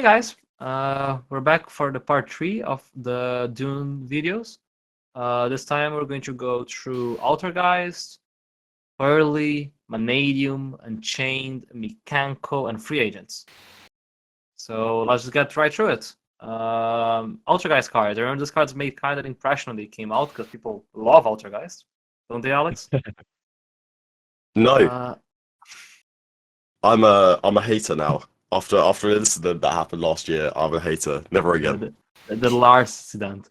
guys, we're back for the part 3 of the DUNE videos. This time we're going to go through Altergeist, Purrely, Manadium, Unchained, Mekanko, and Free Agents. So let's just get right through it. Altergeist cards. I remember this card's made kind of an impression when they came out because people love Altergeist, don't they, Alex? No, I'm a hater now. After an incident that happened last year, I'm a hater. Never again. The last incident.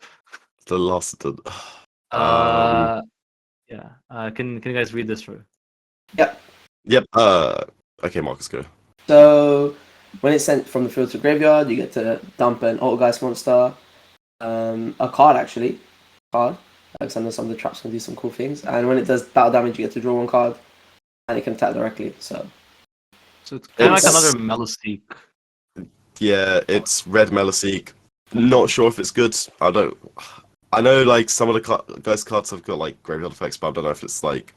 The last incident. Yeah. Can you guys read this through? Yep. Yep. Okay, Marcus, go. So when it's sent from the field to graveyard, you get to dump an Altergeist monster, a card actually, Alexander, some of the traps can do some cool things, and when it does battle damage, you get to draw one card, and it can attack directly. So it's kind of like another Meloseek. Yeah, it's red Meloseek. Not sure if it's good. I know like some of the ghost cards have got like graveyard effects, but I don't know if it's like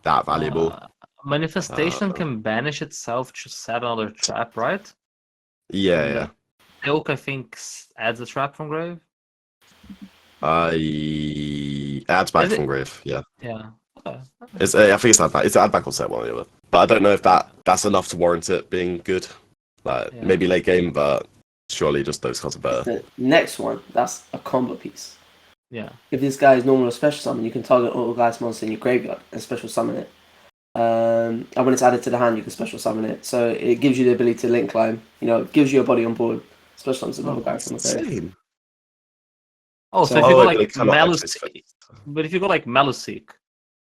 that valuable. Manifestation can banish itself to set another trap, right? Yeah. Ilk, I think, adds a trap from grave. Adds back from grave. Yeah. Yeah. Okay. I think it's add back. It's add back or set one or the other. But I don't know if that's enough to warrant it being good. Like maybe late game, but surely just those cards are better. The next one, that's a combo piece. Yeah. If this guy is normal or special summon, you can target Altergeist monster in your graveyard and special summon it. And when it's added to the hand, you can special summon it. So it gives you the ability to link climb. You know, it gives you a body on board. Special summons another guy from the grave. Oh, so if you go like Meloseek, but if you go like Meloseek,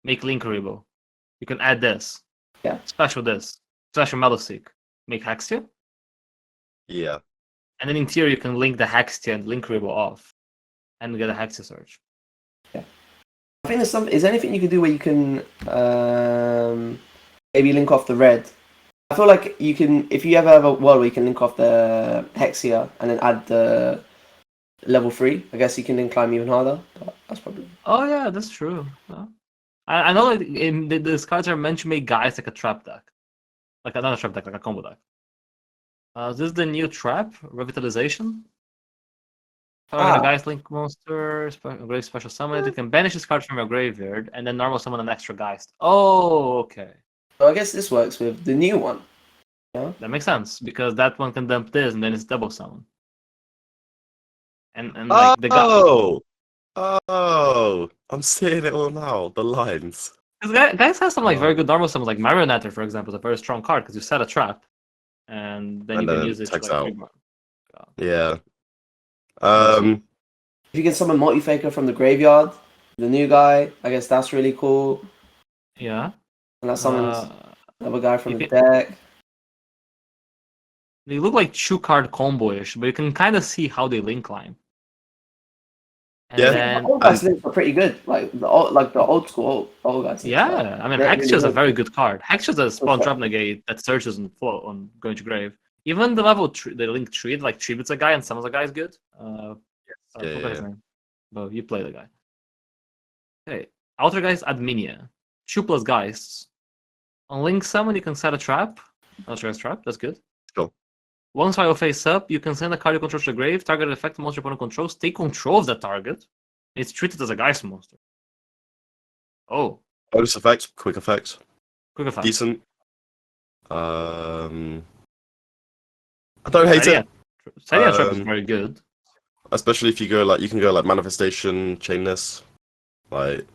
make Link Rebo, you can add this. Yeah. Special Meloseek, make Hextia. Yeah. And then in theory, you can link the Hextia and Link Rebo off, and get a Hextia search. Yeah. I think there's some. Is there anything you can do where you can maybe link off the red? I feel like you can, if you ever have a world where you can link off the Hexia and then add the level 3. I guess you can then climb even harder. But that's probably. Oh yeah, that's true. No. I know like these cards are meant to make guys like a trap deck, like another trap deck, like a combo deck. This is the new trap revitalization. A guy's link monster, grave special summon. You can banish this card from your graveyard and then normal summon an extra Geist. Oh, okay. So I guess this works with the new one. Yeah? That makes sense because that one can dump this and then it's double summon. And I'm seeing it all now. The lines. Guys have some like very good normal summons, like Marionette, for example, is a very strong card because you set a trap and then you can use it to like Yeah. If you can summon Multi-Faker from the graveyard, the new guy, I guess that's really cool. Yeah. And that summons another guy from the deck. They look like 2-card combo-ish, but you can kind of see how they link climb. And all guys links are pretty good, like the old school old guys. Yeah, I mean Hextia is a very good card. Hextia is a spawn trap negate that searches and flow on going to grave. Even the level the link tree like tributes a guy and summons a guy is good. His name. But you play the guy. Okay, Altergeist Adminia, 2+ Geists. On link summon you can set a trap. Altergeist trap, that's good. Cool. Once while face up, you can send a card you control to the grave, target effect monster opponent controls, take control of that target. It's treated as a Geist monster. Oh. Bonus effect, quick effect. Quick effect. Decent. I don't hate it. Sadian trap is very good. Especially if you go like, you can go like manifestation, chainless, like,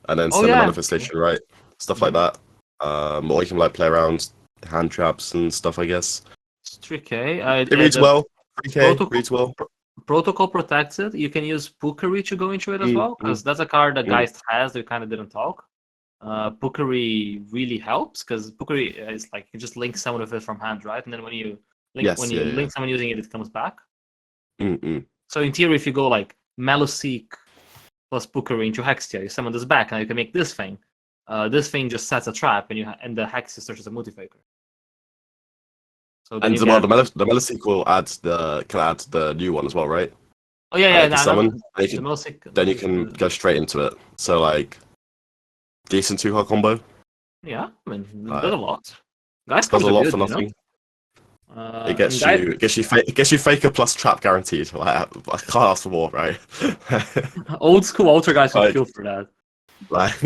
and then send a manifestation, right? Stuff like that. Or you can like play around hand traps and stuff, I guess. It's 3K. It reads well. 3K reads well. Protocol protects it. You can use Purrely to go into it as well, because that's a card that Geist has that we kind of didn't talk. Purrely really helps, because Purrely is like, you just link someone with it from hand, right? And then when you link someone using it, it comes back. So in theory, if you go like Meloseek plus Purrely into Hextia, you summon this back, and you can make this thing. This thing just sets a trap, and the Hextia searches a Multi-Faker. So and the Meloseek will add the new one as well, right? Oh yeah. Summon. Then you can go straight into it. So like, decent 2-card combo. Yeah, I mean, there's a lot. Guys does a lot good, for nothing. It gets you faker plus trap guaranteed. Like, I can't ask for more, right? Old school Altergeist would Like- kill for that. Like,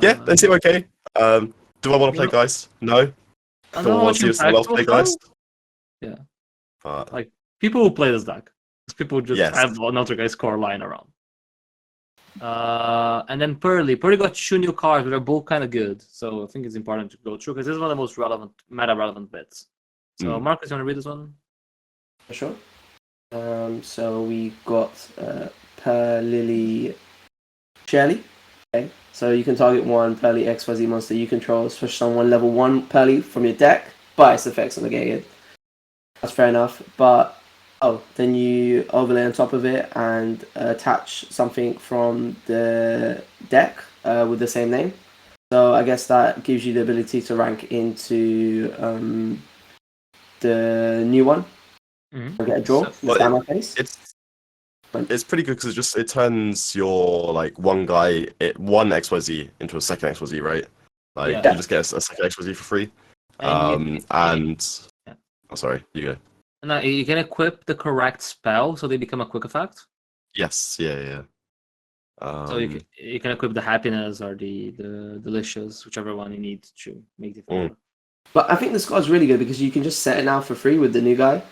yeah, they seem okay. Do I want to play Geist? No. Do I want to see someone else play Geist? Yeah. But Like, people who play this deck. Because people just Yes. have an Altergeist core lying around. And then Purrely. Purrely got 2 new cards, but they're both kind of good. So I think it's important to go through because this is one of the most meta-relevant bits. So Marcus, you want to read this one? For sure. So we got Purrely Purrely. Okay. So you can target one Purrely XYZ monster you control, switch someone level 1 Purrely from your deck, but its effects are negated. That's fair enough. But then you overlay on top of it and attach something from the deck with the same name. So I guess that gives you the ability to rank into the new one. Mm-hmm. Get a draw. It's pretty good because it turns your like one XYZ into a second XYZ, right? Like you just get a second XYZ for free. Sorry, you go. Now you can equip the correct spell so they become a quick effect. Yes, yeah. So you can equip the happiness or the delicious, whichever one you need to make the effect. But I think this card's really good because you can just set it now for free with the new guy.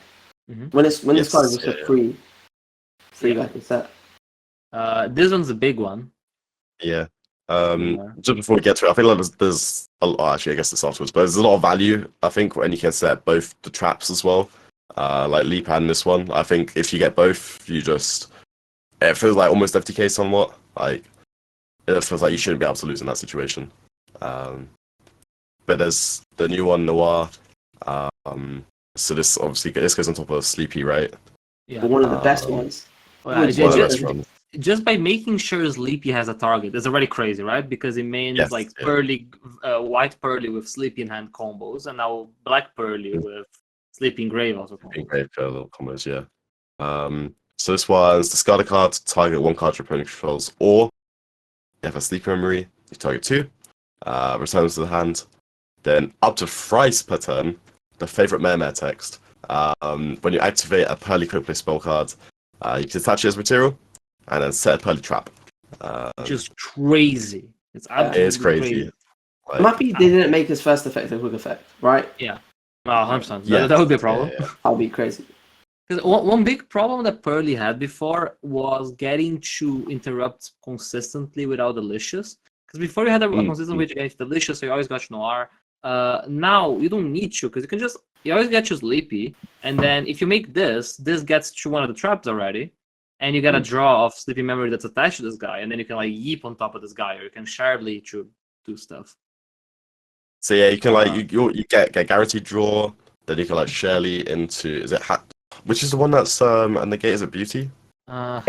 When this card is just free guy can set. This one's a big one. Yeah. Just before we get to it, I feel like there's a lot. Actually, I guess it's afterwards, but there's a lot of value. I think when you can set both the traps as well, like Leap and this one. I think if you get both, it feels like almost FTK somewhat. Like it feels like you shouldn't be able to lose in that situation. But there's the new one, Noir. So this goes on top of Sleepy, right? Yeah, but one of the best ones. Just by making sure Sleepy has a target is already crazy, right? Because it means Purrely, white Purrely with Sleepy in hand combos, and now black Purrely with Sleepy in Grave also combos. Grave little combos, yeah. So this one's discard a card to target one card your opponent controls, or you have a Sleepy memory, you target 2, returns to the hand. Then up to thrice per turn, the favorite Mare text. When you activate a Purrely quick play spell card, you can attach it as material, and then set a Purrely trap. Just crazy. It's absolutely crazy. I'm happy they didn't make his first effect a quick effect, right? Yeah. 100%. Yeah. That would be a problem. That would be crazy. Because one big problem that Purrely had before was getting to interrupt consistently without Delicious. Because before you had a consistent way to get Delicious, so you always got Noir. Now you don't need to, because you always get your Sleepy, and then if you make this gets to one of the traps already, and you get a draw of Sleepy Memory that's attached to this guy, and then you can like yeep on top of this guy, or you can Shardly to do stuff. So yeah, you can you get guaranteed draw, then you can like Shirley into which is the one that's and the gate is it Beauty? I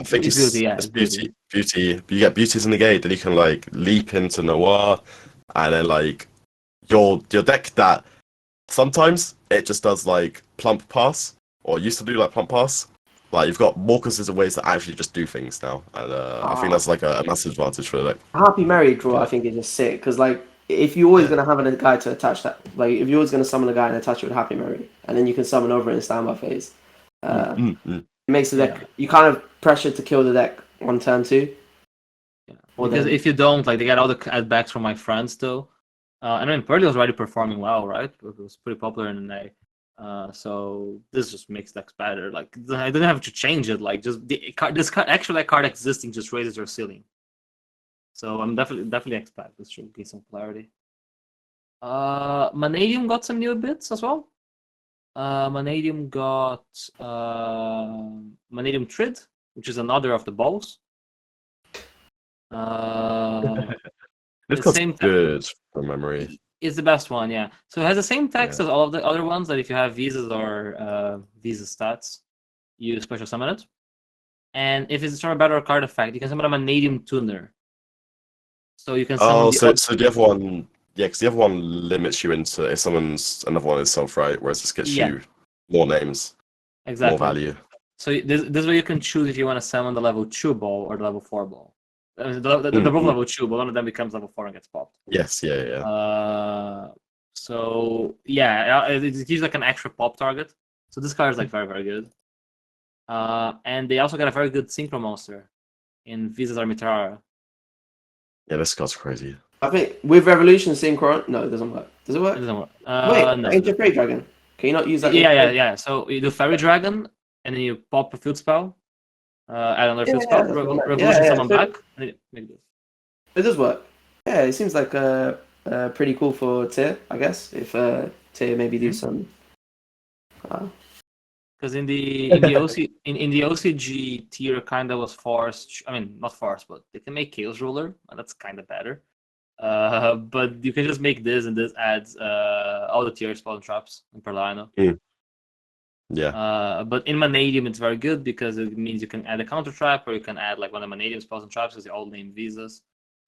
think it's Beauty. Yeah, it's Beauty. Beauty. You get Beauties in the gate, then you can like leap into Noir, and then like your deck that sometimes it just does like plump pass, or used to do like plump pass. Like you've got more consistent ways to actually just do things now, and I think that's like a massive advantage for like Happy Mary draw. I think is just sick because like if you're always gonna have a guy to attach that, like if you're always gonna summon a guy and attach it with Happy Mary, and then you can summon over it in standby phase. It makes the deck you kind of pressure to kill the deck on turn 2. Yeah. Because if you don't, like they get all the add-backs from my friends though. I mean, Purrely was already performing well, right? It was pretty popular in the A. So this just makes decks better. Like I didn't have to change it. Like just that card existing just raises your ceiling. So I'm definitely expect this should gain some clarity. Manadium got some new bits as well. Manadium got Manadium Trid, which is another of the balls. This card's good from memory. It's the best one, yeah. So it has the same text as all of the other ones, that if you have visas or visa stats, you special summon it. And if it's from a battle card effect, you can summon a Manadium Tuner. So you can summon so the other one, because the other one limits you into if someone's another one itself, right? Whereas this gets you more names, more value. So this is where you can choose if you want to summon the level 2 ball or the level 4 ball. They're both level 2, but one of them becomes level 4 and gets popped. Yes, yeah. So yeah, it gives like an extra pop target. So this card is like very, very good. And they also got a very good synchro monster in Visas Armitara. Yeah, this card's crazy. I think with Revolution Synchron, no, it doesn't work. Does it work? It doesn't work. Wait, No. Ancient Fairy Dragon. Can you not use that? Yeah. So you do Fairy Dragon, and then you pop a field spell, add another field spell, Revolution summon back, and then make this. It does work. Yeah, it seems like pretty cool for tier, I guess. If tier maybe do some. Because in the OCG tier kind of was forced. I mean, not forced, but they can make Chaos Ruler, and that's kind of better. But you can just make this, and this adds all the tier spell and traps in Purrely. Yeah. But in Manadium, it's very good because it means you can add a counter trap, or you can add like one of the Manadium spells and traps because they all name visas.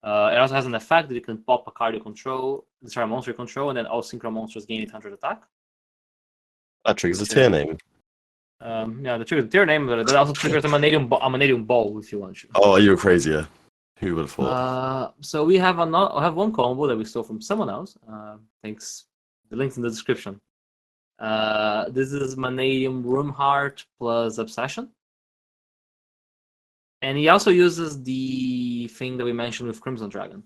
It also has an effect that you can pop a card you control, a monster you control, and then all synchro monsters gain 800 attack. That triggers the tier name. Yeah, the triggers the tier name, but that also triggers a Manadium ball if you want to. Oh, you were crazy, yeah. Who would have thought? So we have one combo that we stole from someone else. Thanks. The link's in the description. This is Manadium Roomheart plus Obsession. And he also uses the thing that we mentioned with Crimson Dragon.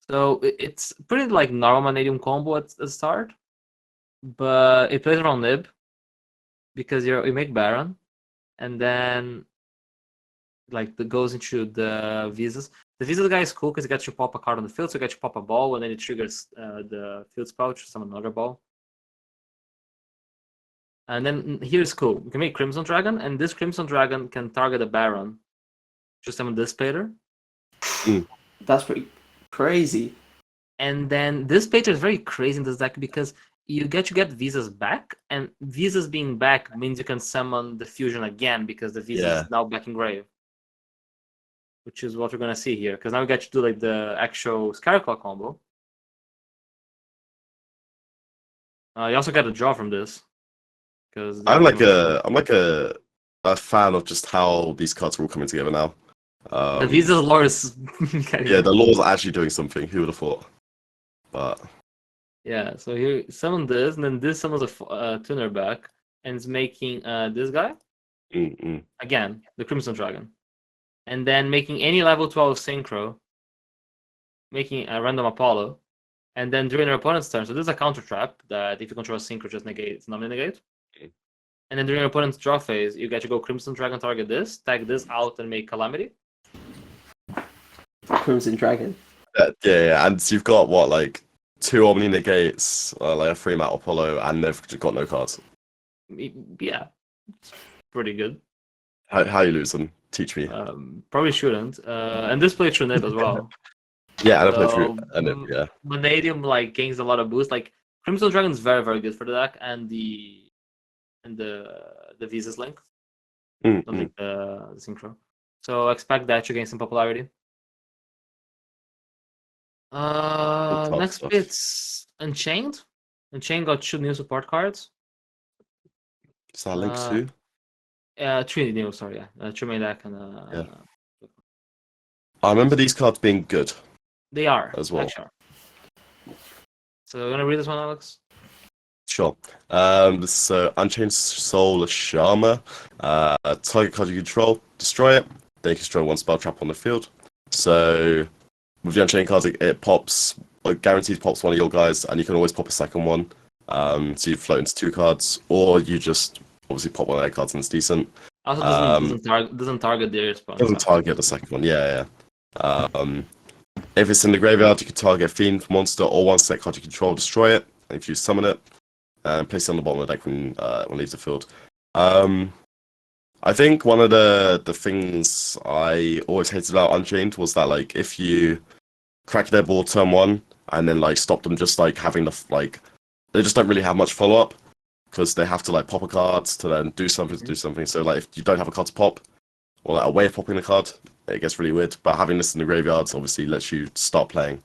So it's pretty like normal Manadium combo at the start. But it plays around Nib. Because you make Baron. And then like that goes into the visas. The visas guy is cool because it gets you pop a card on the field, so it gets you pop a ball, and then it triggers the field spell to summon another ball. And then here's cool. You can make Crimson Dragon, and this Crimson Dragon can target a Baron. Just summon this Pater. That's pretty crazy. And then this Pater is very crazy in this deck because you get visas back, and visas being back means you can summon the fusion again because the visa is now back in grave. Which is what we're gonna see here, because now we get to do like the actual Skyclaw combo. You also get a draw from this. Because I'm like a fan of just how these cards are all coming together now. The Visa's lore is yeah, the lore's actually doing something. Who would have thought? But yeah, so here summon this, and then this summons a tuner back, and it's making this guy again, the Crimson Dragon. And then making any level 12 synchro, making a random Apollo, and then during your opponent's turn. So this is a counter trap that if you control a synchro, just negates, nominally negate. And then during your opponent's draw phase, you get to go Crimson Dragon, target this, tag this out, and make Calamity. Crimson Dragon. Yeah, and you've got what, like 2 Omni negates, like a 3-mat Apollo, and they've got no cards. Yeah, it's pretty good. How you lose them? Teach me. Probably shouldn't. And this plays through Nib as well. Yeah, and I play through Nib, yeah. Manadium like gains a lot of boost. Like Crimson Dragon is very, very good for the deck, and the Visas link. Like the synchro. So expect that to gain some popularity. Next it's Unchained. Unchained got 2 new support cards. Is that linked to? 3 new, sorry, yeah. 2 main deck and yeah. I remember these cards being good. They are as well. Sure. So you wanna read this one, Alex? Sure. So Unchained Soul Shama. Target card you control, destroy it. Then you can destroy 1 spell trap on the field. So with the Unchained cards, it pops, like guarantees pops one of your guys, and you can always pop a second one. So you float into 2 cards, or you just obviously pop one of their cards and it's decent. Also doesn't target their response. Doesn't target the second one, yeah. If it's in the graveyard, you can target a Fiend monster or 1 set card you control, destroy it. And if you summon it, and place it on the bottom of the deck when it leaves the field. I think one of the things I always hated about Unchained was that like if you crack their board turn 1 and then like stop them just like having the like they just don't really have much follow up because they have to like pop a card to then do something. So like if you don't have a card to pop or like a way of popping the card, it gets really weird. But having this in the graveyards obviously lets you start playing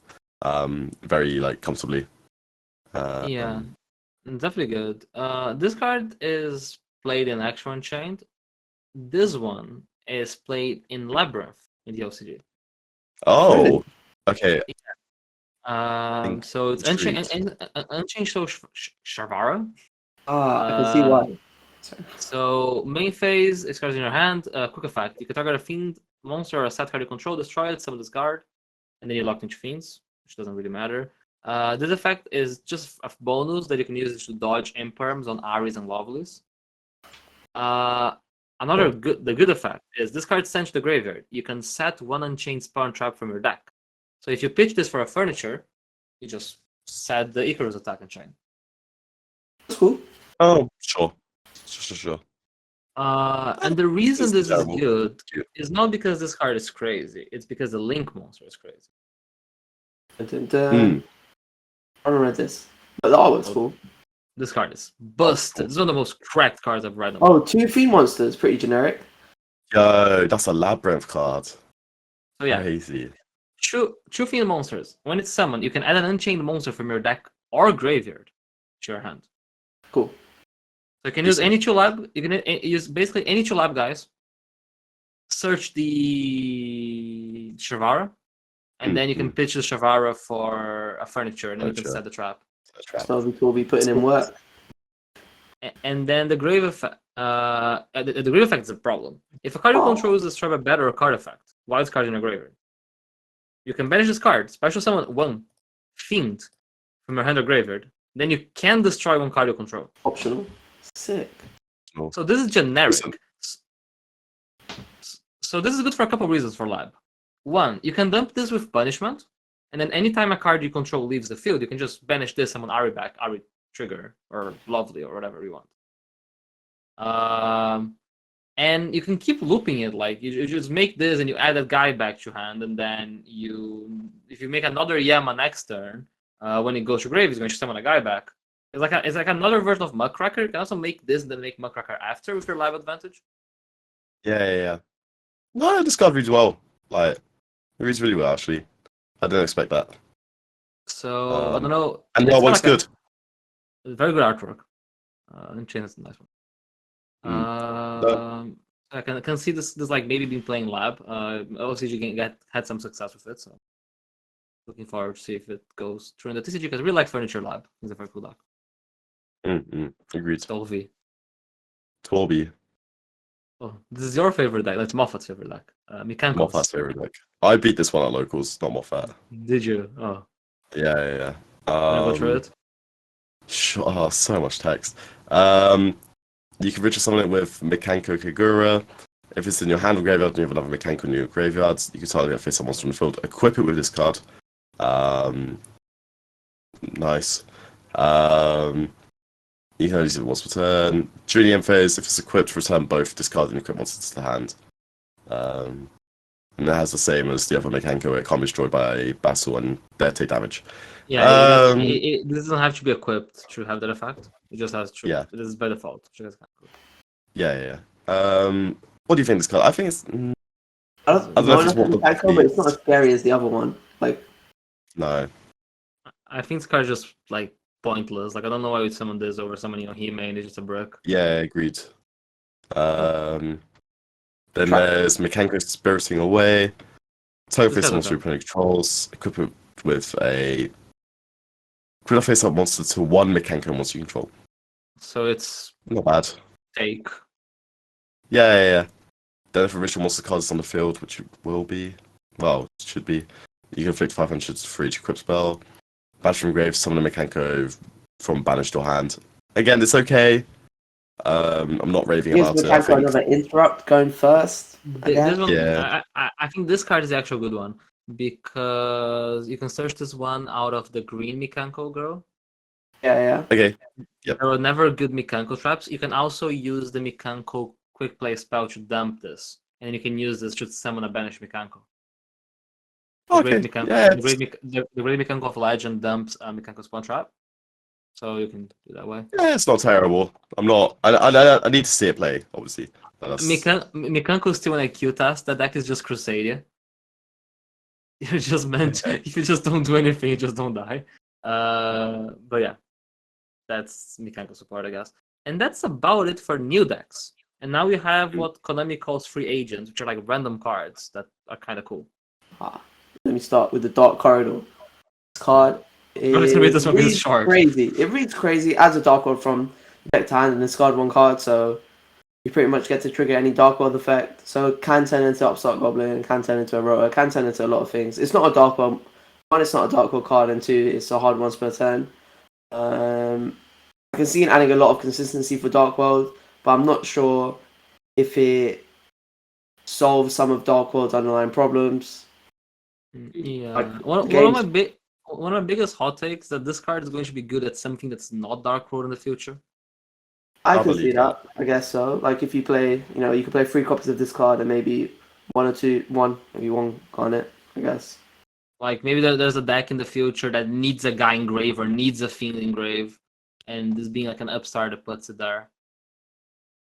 very like comfortably. Yeah. Definitely good. This card is played in actual Unchained. This one is played in Labyrinth in the OCG. Oh, okay. So it's Unchained so Shavara. I can see why. Sorry. So main phase, it cards in your hand. Quick effect: you can target a fiend, monster, or a set card you control, destroy it, summon this card, and then you're locked into fiends, which doesn't really matter. This effect is just a bonus that you can use to dodge imperms on Aries and Lovelies. The good effect is this card sent to the graveyard. You can set one Unchained spawn trap from your deck. So if you pitch this for a furniture, you just set the Icarus attack and chain. That's cool. Oh, sure. And the reason this is good Cute. is not because this card is crazy. It's because the Link monster is crazy. I don't read this, but the artwork's cool. This card is busted. This is one of the most cracked cards I've read. Oh, 2 fiend monsters, pretty generic. Yo, that's a labyrinth card. So yeah, crazy. True fiend monsters. When it's summoned, you can add an Unchained monster from your deck or graveyard to your hand. Cool. So you can use any 2 lab. You can use basically any 2 lab guys. Search the Shavara, and then you can pitch the Shavara for a furniture, and then you can set the trap. So we will be putting in work. And then the grave effect. The grave effect is a problem. If a card you control uses trap a better card effect, while it's card in a graveyard, you can banish this card, special summon 1 fiend from your hand or graveyard. Then you can destroy 1 card you control. Optional. Sick. So this is generic. So this is good for a couple of reasons for lab. 1, you can dump this with punishment, and then anytime a card you control leaves the field, you can just banish this, summon Ari back, Ari trigger, or Lovely, or whatever you want. And you can keep looping it, like you just make this and you add that guy back to hand, and then if you make another Yama next turn, when it goes to grave, it's going to summon a guy back. It's like another version of Muckracker. You can also make this and then make Muckracker after with your live advantage. Yeah. No, this card reads well. Like, it reads really well, actually. I didn't expect that. So, I don't know. And the artwork's good. Very good artwork. Unchained is a nice one. I can see this like maybe been playing lab. OCG had some success with it, so looking forward to see if it goes through in the TCG, because I really like Furniture Lab. It's a very cool deck. Agreed. Tolvi. Oh, this is your favorite deck. That's Moffat's favorite deck. Mekanko's. Moffat's favorite deck. I beat this one at locals, not Moffat. Did you? Oh. Yeah. Can I go through it? Sure. Oh, so much text. You can ritual summon it with Mekanko Kagura. If it's in your hand or graveyard and you have another Mekanko in your graveyard, you can target a face up monster on the field. Equip it with this card. Nice. You can only use it once per turn. During the end phase, if it's equipped, return both discard and equip monsters to the hand. And it has the same as the other Mekanko. It can't be destroyed by battle and they take damage. Yeah, it doesn't have to be equipped to have that effect. It just has to. Yeah. It is by default. Yeah. What do you think this card? I think it's. I don't know if it's what but it's not as scary as the other one. Like. No. I think this card is just like pointless. Like, I don't know why we summon this over summoning on He-Man. It's just a brick. Yeah, agreed. Then there's Mekanko Spiriting Away. Target face monster opponent controls. Equip it with a. Put a face up monster to 1 Mekanko monster you control. So it's not bad. Take. Yeah. Then if a ritual monster card is on the field, which it will be, well, it should be, you can inflict 500 for each equip spell. Banish from grave, summon a Mekanko from banished or hand. Again, it's okay. I'm not raving about it. Mekanko another interrupt going first. This one, yeah. I think this card is the actual good one, because you can search this one out of the green Mekanko girl. Yeah. Okay. Yep. There were never good Mekanko traps. You can also use the Mekanko quick play spell to dump this, and you can use this to summon a banished Mekanko. The great Mekanko of Legend dumps a Mekanko spawn trap, so you can do that way. Yeah, it's not terrible. I'm not. I need to see it play, obviously. Mekanko is still an IQ test. That deck is just Crusadia. You're just meant. If you just don't do anything, you just don't die. But yeah, that's Mekanko support, I guess. And that's about it for new decks. And now we have what Konami calls free agents, which are like random cards that are kind of cool. Let me start with the Dark Corridor. card. I'm just gonna read this one because it's Reads short. crazy. It reads crazy. Adds a Dark World from deck to hand and discard one card, so you pretty much get to trigger any Dark World effect. So it can turn into Upstart Goblin, can turn into a Rotor, can turn into a lot of things. It's not a Dark World. One, it's not a Dark World card, and two, it's a hard once per turn. I can see it adding a lot of consistency for Dark World, but I'm not sure if it solves some of Dark World's underlying problems. Yeah, Like, one of games- my biggest hot takes that this card is going to be good at something that's not Dark World in the future. I I can see believe that. I guess so. Like if you play, you can play 3 copies of this card and maybe maybe one Garnet, I guess. Like maybe there's a deck in the future that needs a guy engrave or needs a fiend engrave, and this being like an upstart that puts it there.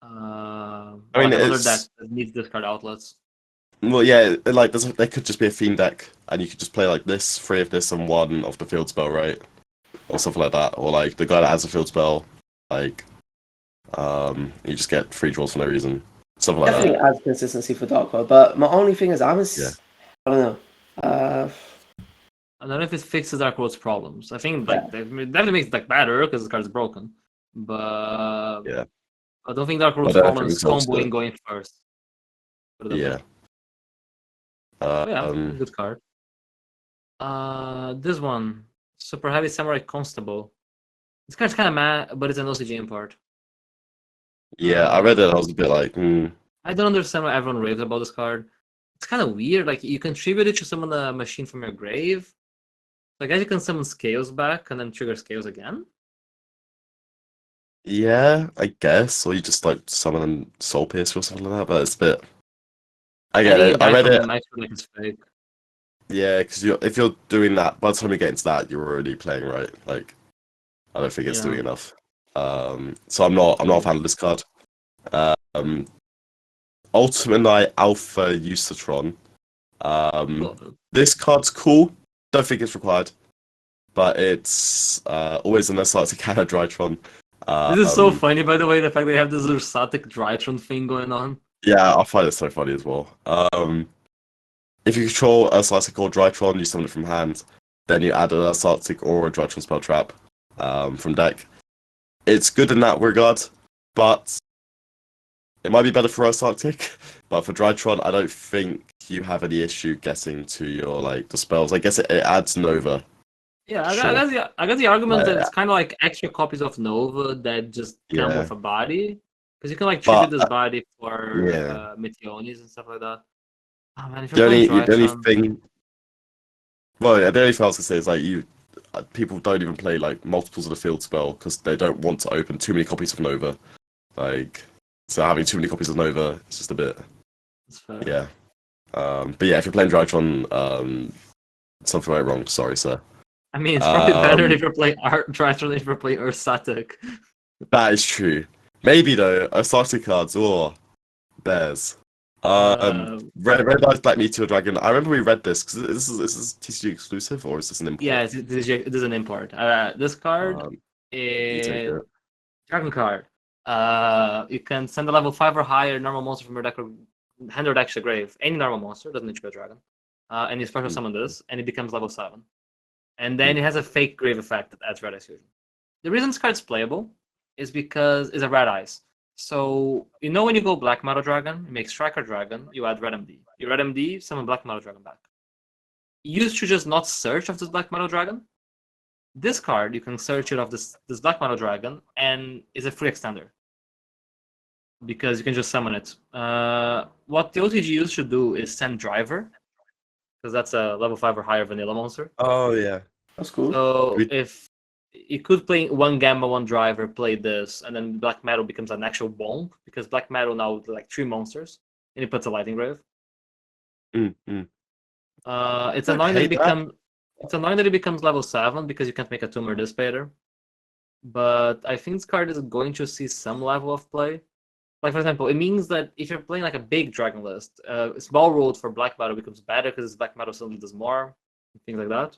I mean, like another it's deck that needs discard outlets. well, yeah. Like, there could just be a fiend deck, and you could just play like this, 3 of this, and 1 of the field spell, right, or something like that. Or like the guy that has a field spell, like, you just get 3 draws for no reason, something like Definitely that. adds consistency for Dark World, but my only thing is I don't know. I don't know if it fixes Dark World's problems. I think like Yeah. it definitely makes the deck better because the card's broken, but Yeah. I don't think Dark World's I don't think problem it is solves comboing it. going first. Put it that Yeah. way. Oh, yeah, Um, good card. This one, Super Heavy Samurai Constable. This card's kind of mad, but it's an OCG import. yeah, I read it. I was a bit like, I don't understand why everyone raves about this card. It's kind of weird. Like you contribute it to summon a machine from your grave. So I guess you can summon Scales back and then trigger Scales again. yeah, I guess, or you just like summon Soul Piercer or something like that. But it's a bit. I get Adding it. a I guy read it. from I feel like it's fake. Yeah, because if you're doing that, by the time you get into that, you're already playing right. Like, I don't think it's doing Yeah. enough. So I'm not a fan of this card. Um, Ultimate Knight Alpha Eusatron. Cool. This card's cool. Don't think it's required, but it's always a nice start to counter Drytron. This is so funny, by the way, the fact they have this Ursatic Drytron thing going on. Yeah, I find it so funny as well. If you control a Sartic or Drytron, you summon it from hand. Then you add a Sartic or a Drytron spell trap from deck. It's good in that regard, but it might be better for Sartic. But for Drytron, I don't think you have any issue getting to your the spells. I guess it adds Nova. Yeah, Sure. I got the argument that Yeah. it's kind of like extra copies of Nova that just come Yeah. with a body. Because you can like tribute this body for yeah. Meteonis and stuff like that. Oh man, if The you're only, playing the only Drytron, thing, well, yeah, the only thing I was gonna say is people don't even play like multiples of the field spell because they don't want to open too many copies of Nova. So having too many copies of Nova, it's just a bit, it's fair. yeah. But yeah, if you're playing Drytron, something went wrong. Sorry, sir. I mean, it's probably better if you're playing Drytron than if you're playing Ursatic. That is true. Maybe though, Astartes cards or Bears. Red Eyes Black Meteor Dragon. I remember we read this because this is TCG exclusive or is this an import? Yeah, it is an import. This card is Dragon card. You can send a level 5 or higher normal monster from your deck or hand or deck to the grave. Any normal monster, doesn't need to be a dragon. And you special summon this, and it becomes level 7. And then it has a fake grave effect that adds red eyes fusion. The reason this card's playable is because it's a red eyes. So when you go Black Metal Dragon, you make Striker Dragon, you add Red MD. You Red MD, summon Black Metal Dragon back. You should just not search of this Black Metal Dragon. This card, you can search it of this Black Metal Dragon, and is a free extender. Because you can just summon it. What the OTGUs should do is send Driver, because that's a level 5 or higher vanilla monster. Oh yeah, that's cool. So if you could play one Gamma, one Driver, play this, and then Black Metal becomes an actual bomb, because Black Metal now like 3 monsters, and it puts a Lightning Grave. It's annoying that it becomes level 7 because you can't make a Tumor Dissipator. But I think this card is going to see some level of play. Like, for example, it means that if you're playing like a big dragon list, small road for Black Metal becomes better because Black Metal suddenly does more, things like that.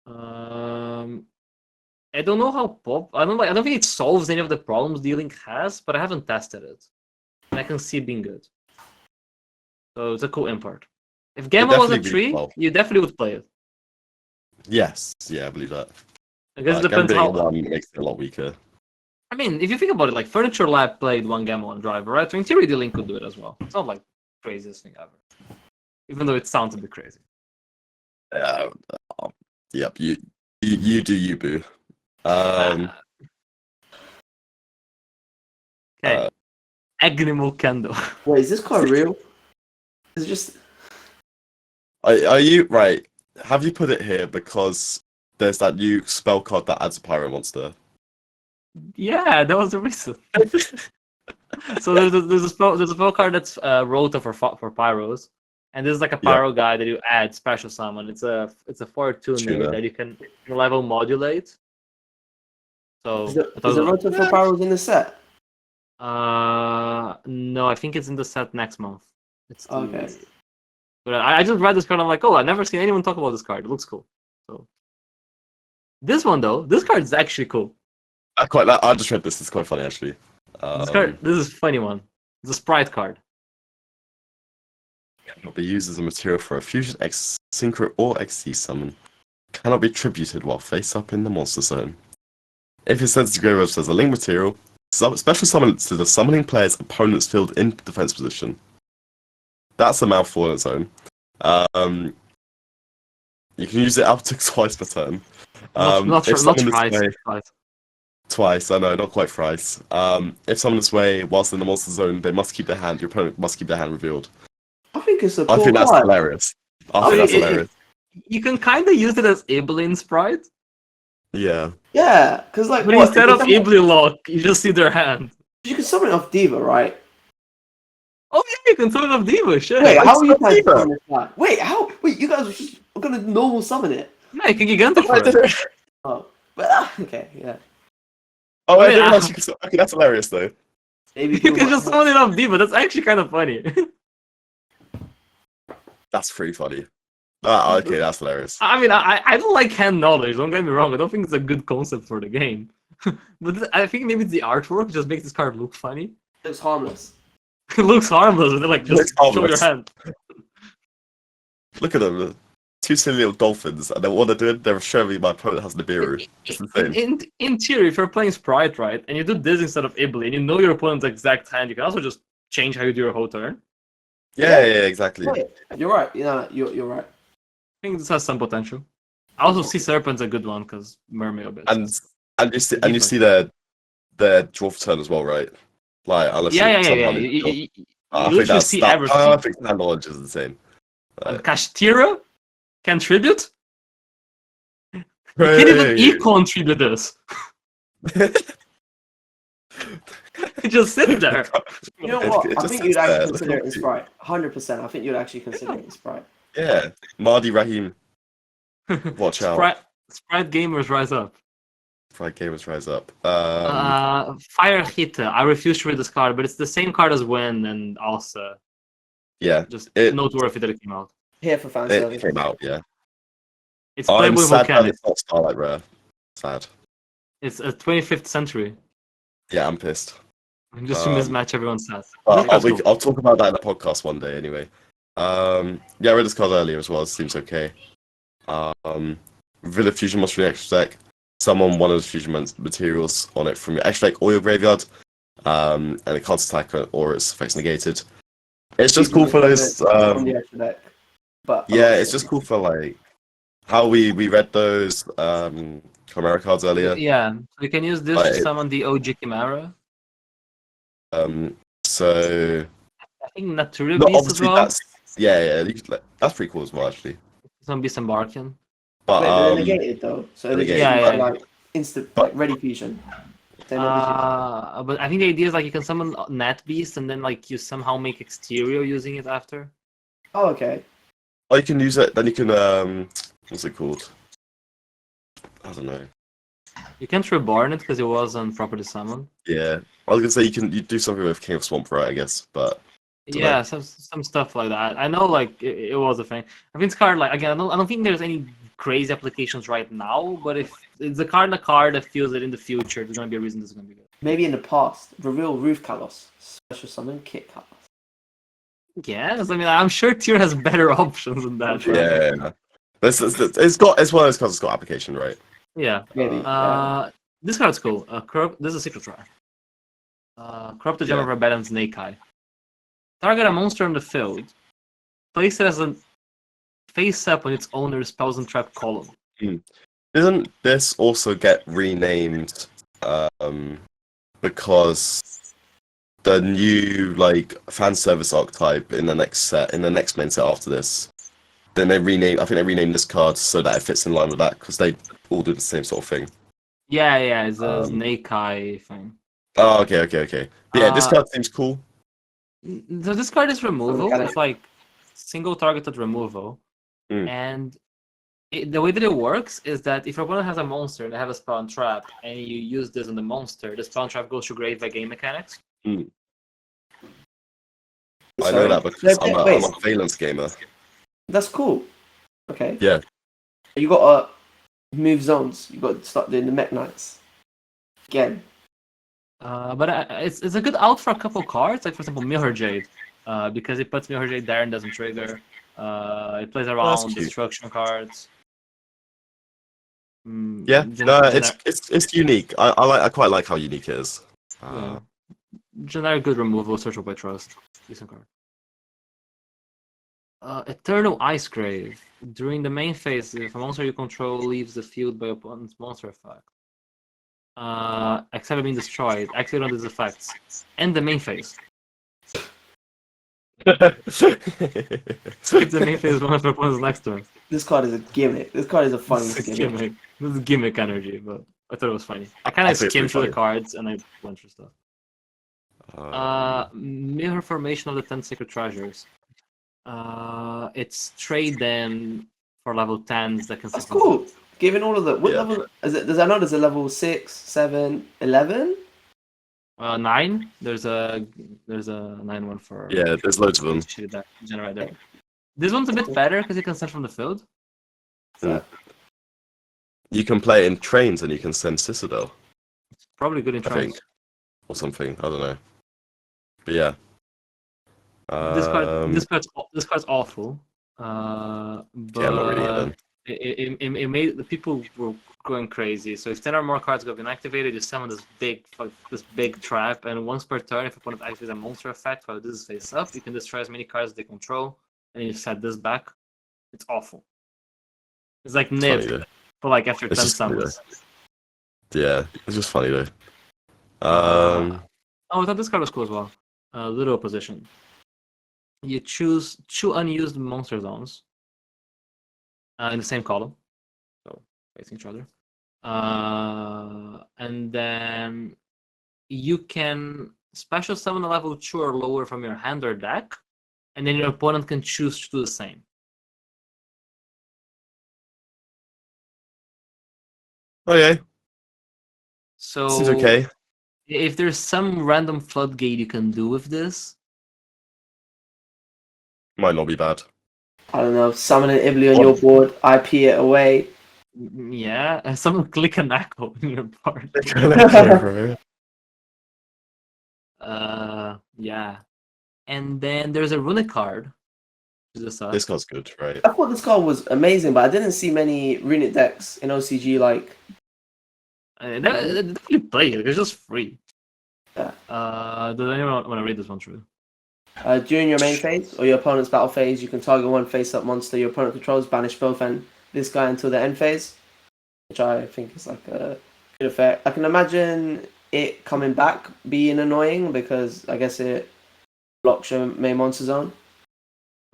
I don't know how I don't think it solves any of the problems D-Link has, but I haven't tested it, and I can see it being good. So it's a cool import. If Gamma was a 3, you definitely would play it. Yes, yeah, I believe that. I guess it Gamma depends being how. one makes it a lot weaker. I mean, if you think about it, like Furniture Lab played one Gamma on driver, right? So in theory, the Link could do it as well. It's not like craziest thing ever, even though it sounds a bit crazy. Yep, you do you, boo. Okay. Agnimal Kendo. Wait, is this card real? It's just. Are you right? Have you put it here because there's that new spell card that adds a pyro monster? Yeah, that was the reason. So there's a spell card that's Rota for Pyros, and this is like a Pyro guy that you add special summon. It's a 4/2 that you can level modulate. So Is the Rota for Pyros in the set? No, I think it's in the set next month. Okay. But I just read this card. I'm like, oh, I've never seen anyone talk about this card. It looks cool. So this one though, this card is actually cool. I just read this. It's quite funny actually. This is a funny one. It's a sprite card. Cannot be used as a material for a fusion X Synchro or XC summon. Cannot be tributed while face up in the monster zone. If it's sent to graveyard as a link material, special summon to the summoning player's opponent's field in defense position. That's a mouthful on its own. You can use it up to twice per turn. Not twice. Twice, I know, not quite thrice. If summoned this way whilst in the monster zone, they must keep their hand. Your opponent must keep their hand revealed. I think it's a cool I think that's card. hilarious. I think that's hilarious. You can kind of use it as Ibelin sprite. Yeah. Yeah, because like. But instead of Ibli lock, you just see their hand. You can summon it off Diva, right? Oh yeah, you can summon off Diva. Sure. Wait, how are you guys summon this card? Wait, how? Wait, you guys were just gonna normal summon it? No, you can Gigantic for it. Oh, but okay, yeah. Oh, I didn't realize you could. Okay, that's hilarious though. Maybe you can just summon it off Diva. That's actually kind of funny. That's pretty funny. Okay, that's hilarious. I mean, I don't like hand knowledge. Don't get me wrong. I don't think it's a good concept for the game. But I think maybe the artwork just makes this card look funny. It looks harmless. It looks harmless, and then like just show your hand. Look at them. Two silly little dolphins, and then what they're doing, they're showing me my opponent has Nibiru. It's insane. In theory, if you're playing Sprite, right, and you do this instead of Ibli, and you know your opponent's exact hand, you can also just change how you do your whole turn. Yeah, exactly. You're right. You're right. I think this has some potential. I also see Serpent's a good one because Mermaid a bit. And you see their draw for turn as well, right? Like unless yeah. I think that's see that everything. perfect hand knowledge is insane. And Kashtira can tribute. You can't even contribute this. It just sits there. You know what? I think you'd actually consider it a sprite. 100%. I think you'd actually consider it a sprite. Yeah, Mardi Rahim. Watch out. Sprite gamers rise up. Sprite gamers rise up. Fire Hitter. I refuse to read this card, but it's the same card as Wen and Alsa. Yeah. Just noteworthy that it came out. Here for fan service. It came out, yeah. It's Playboy Volcanic. It's not Starlight Rare. Sad. It's a 25th century. Yeah, I'm pissed. Just to mismatch everyone's stats. I'll talk about that in a podcast one day anyway. I read this card earlier as well. It seems okay. Villa Fusion must from your extra deck. Summon one of the fusion materials on it from your extra deck or your graveyard. And it can't attack or its effects negated. It's just cool for those. From the extra deck. But it's just cool for like how we read those Chimera cards earlier. Yeah, so you can use this to summon the OG Chimera. So I think Natura Beast as well. That's pretty cool as well, actually. Some Beast Embarking. But they're negated though, so they're like instant, like ready fusion. But I think the idea is like you can summon Nat Beast and then like you somehow make exterior using it after. Oh, okay. Or you can use it. Then you can what's it called? I don't know. You can't reborn it because it wasn't properly summoned. Yeah, I was gonna say you do something with King of Swamp, right? I guess, but yeah, some stuff like that. I know, like it was a thing. I think it's card like again. I don't think there's any crazy applications right now. But if it's a card that feels that in the future there's gonna be a reason this is gonna be good. Maybe in the past, reveal Roof Kalos, special summon Kit Kalos. Yes, I mean I'm sure Tier has better options than that. Yeah. It's one of those cards that's got application, right? Yeah. Maybe. This card's cool. This is a secret try. Corrupted Gem of Rebellion Snake Eye. Target a monster on the field. Place it as a face up on its owner's spells and trap column. Doesn't this also get renamed because the new fan service archetype in the next main set after this? Then I think they renamed this card so that it fits in line with that because they all do the same sort of thing. Yeah, it's a Snake Eye thing. Oh, okay. But yeah, this card seems cool. So this card is removal. It's like single targeted removal. And the way that it works is that if your opponent has a monster and they have a spell and trap, and you use this on the monster, the spell and trap goes to grave by game mechanics. I know that because I'm a Valence gamer. That's cool. Okay. Yeah. You got to move zones. You got to start doing the Mech Knights again. But it's a good out for a couple cards, like for example Mirror Jade, because it puts Mirror Jade there and doesn't trigger. It plays around destruction cards. Yeah, it's unique. I quite like how unique it is. Generic good removal, searchable by trust. Decent card. Eternal Ice Grave. During the main phase, if a monster you control leaves the field by opponent's monster effect, except being destroyed, activate on these effects. End the main phase. Skip the main phase one of your opponent's next turn. This card is a gimmick. This card is a funny gimmick. This is gimmick energy, but I thought it was funny. I kind of skimmed through the cards and I went through stuff. Mirror Formation of the 10 Sacred Treasures. It's trade them for level 10s that can. That's cool. Given all of the level is it? Does that know there's a level 6, 7, 11? 9. There's a 9 one for. Yeah, there's loads of them. Generator. This one's a bit better because you can send from the field. You can play it in trains and you can send Citadel. It's probably good in trains. I think. Or something. I don't know. But yeah. This card's awful. But I'm not reading it then. It made the people were going crazy. So if 10 or more cards got been activated, you summon this big trap, and once per turn, if opponent activates a monster effect while this is face up, you can destroy as many cards as they control, and you set this back. It's awful. It's like Nib, but like after 10 summons. Yeah, it's just funny though. I thought this card was cool as well. Little opposition. You choose 2 unused monster zones in the same column, so facing each other. And then you can special summon a level 2 or lower from your hand or deck, and then your opponent can choose to do the same. Okay. So seems okay. If there's some random floodgate you can do with this, might not be bad. I don't know. Summon an Ibli on your board, IP it away. Yeah, and someone click an echo in your part. Yeah. And then there's a runic card. This card's good, right? I thought this card was amazing, but I didn't see many runic decks in OCG like. They definitely play it. It's just free. Yeah. Does anyone want to read this one through? During your main phase or your opponent's battle phase, you can target one face-up monster your opponent controls, banish both and this guy until the end phase, which I think is like a good effect. I can imagine it coming back being annoying because I guess it blocks your main monster zone.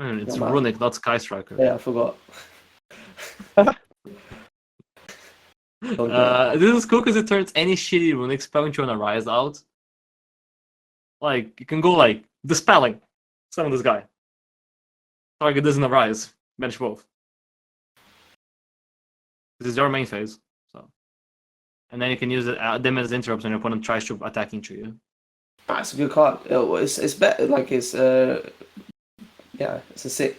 It's runic, not Sky Striker. Yeah, I forgot. This is cool because it turns any shitty runic spell into an Arise out. Like, you can go like, Dispelling. Summon this guy. Target doesn't Arise. Bench both. This is your main phase. So, and then you can use them as interrupts when your opponent tries to attack into you. It's a good card. It's better. Like it's it's a sick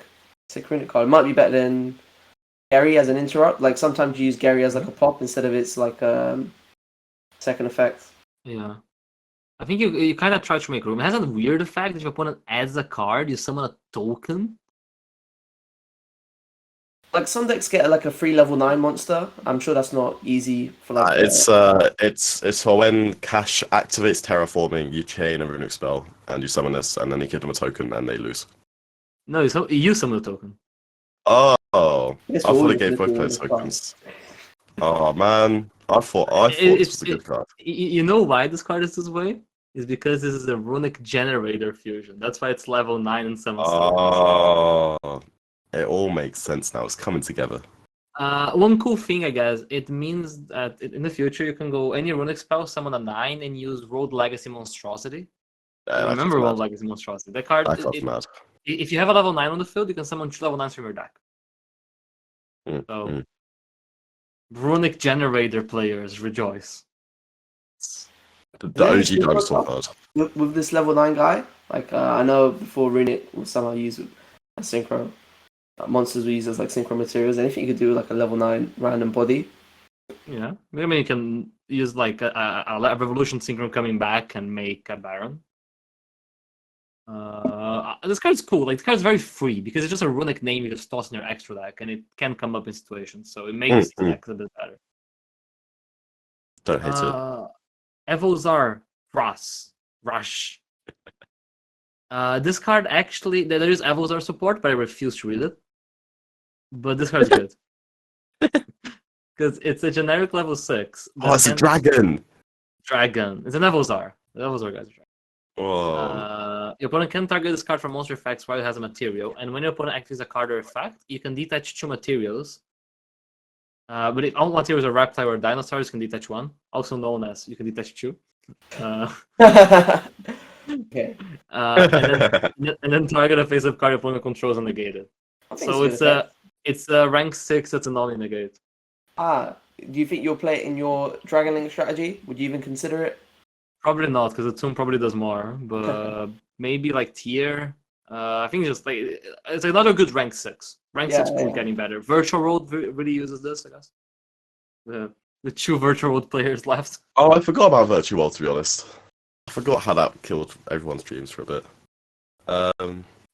runic card. It might be better than Gary as an interrupt. Like sometimes you use Gary as like a pop instead of its like second effect. Yeah. I think you kind of try to make room. It has a weird effect that if your opponent adds a card, you summon a token. Like some decks get like a free level 9 monster. I'm sure that's not easy for like. It's for when Cash activates terraforming, you chain a runic spell and you summon this, and then you give them a token and they lose. No, you use some of the token. Oh, It's I thought always it gave both looking players at tokens. Oh man, I thought this was a good card. You know why this card is this way? Is because this is a runic generator fusion. That's why it's level 9 and 7 Oh, it all makes sense now. It's coming together. One cool thing, I guess, it means that in the future you can go any runic spell, summon a 9, and use Road Legacy Monstrosity. Yeah, Remember Road Legacy Monstrosity. That card, mad. if you have a level 9 on the field, you can summon 2 level 9s from your deck. So, runic generator players rejoice. The OG dinosaur card. With this level 9 guy, like I know before runic was somehow used with synchro. Monsters we use as like synchro materials. Anything you could do with like a level 9 random body. Yeah, I mean you can use like a Revolution synchro coming back and make a Baron. This card's cool. Like this card's very free because it's just a runic name you just toss in your extra deck, and it can come up in situations, so it makes the deck a bit better. Don't hate it. Evozar Rush. This card actually there is Evozar support, but I refuse to read it. But this card's good. Because it's a generic level 6. Oh, it's a dragon! Dragon. It's an Evozar. The Evozar guy's a dragon. Whoa. Your opponent can target this card for monster effects while it has a material, and when your opponent activates a card or effect, you can detach 2 materials. But if all materials are reptile or dinosaurs, you can detach 1, also known as you can detach 2. Okay. And then target a face-up card your opponent controls and negate it. So it's a rank 6 that's a non-negate. Do you think you'll play it in your Dragon Link strategy? Would you even consider it? Probably not, because the Tomb probably does more. But maybe like tier. I think just like it's another good rank 6. Rank 6 is getting better. Virtual Road really uses this, I guess. The 2 Virtual Road players left. Oh, I forgot about Virtual World, to be honest. I forgot how that killed everyone's dreams for a bit.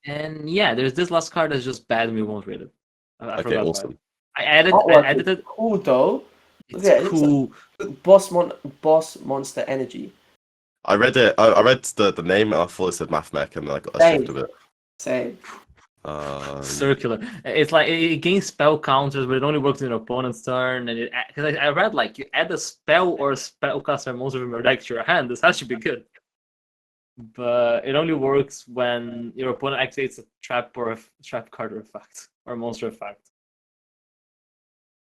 And yeah, there's this last card that's just bad and we won't read it. I okay, awesome. I added it. Cool though. It's cool. Like boss monster energy. I read it. I read the name and I thought it said Math Mech and then I got a shift of it. Same. Circular. It's like it gains spell counters, but it only works in your opponent's turn. And because I read like you add a spell or a spellcaster monster from your deck to your hand. This has to be good. But it only works when your opponent activates a trap or a trap card or effect or a monster effect.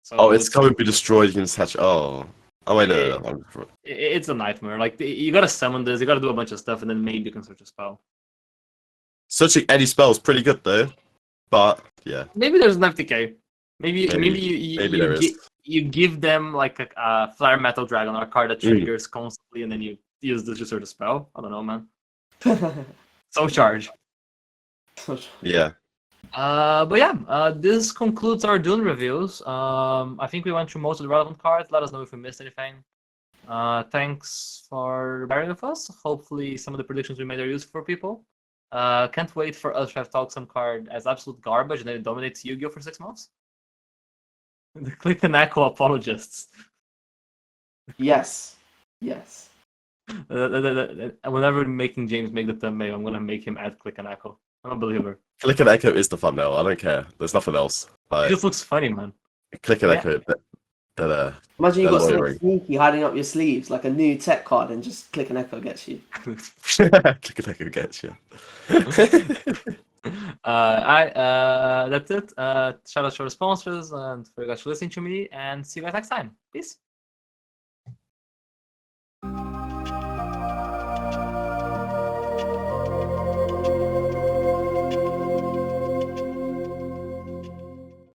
So it's coming to be destroyed. You can attach. Oh wait, no. It's a nightmare. Like you gotta summon this, you gotta do a bunch of stuff, and then maybe you can search a spell. Searching any spell is pretty good though, but yeah. Maybe there's an FTK. Maybe you give them like a Flare Metal Dragon or a card that triggers constantly, and then you use this to search a spell. I don't know, man. So charge. Yeah. But yeah, this concludes our DUNE reviews. I think we went through most of the relevant cards. Let us know if we missed anything. Thanks for bearing with us. Hopefully some of the predictions we made are useful for people. Can't wait for us to have Talksome card as absolute garbage and then it dominates Yu-Gi-Oh! For 6 months. Click the Echo apologists. Yes. Whenever making James make the thumbnail, I'm gonna make him add Click and Echo. I'm a believer. Click and Echo is the thumbnail. I don't care. There's nothing else. It just looks funny, man. Click and Echo. Imagine you got something sneaky hiding up your sleeves, like a new tech card, and just Click and Echo gets you. Click and Echo gets you. That's it. Shout out to our sponsors and for you guys for listening to me, and see you guys next time. Peace.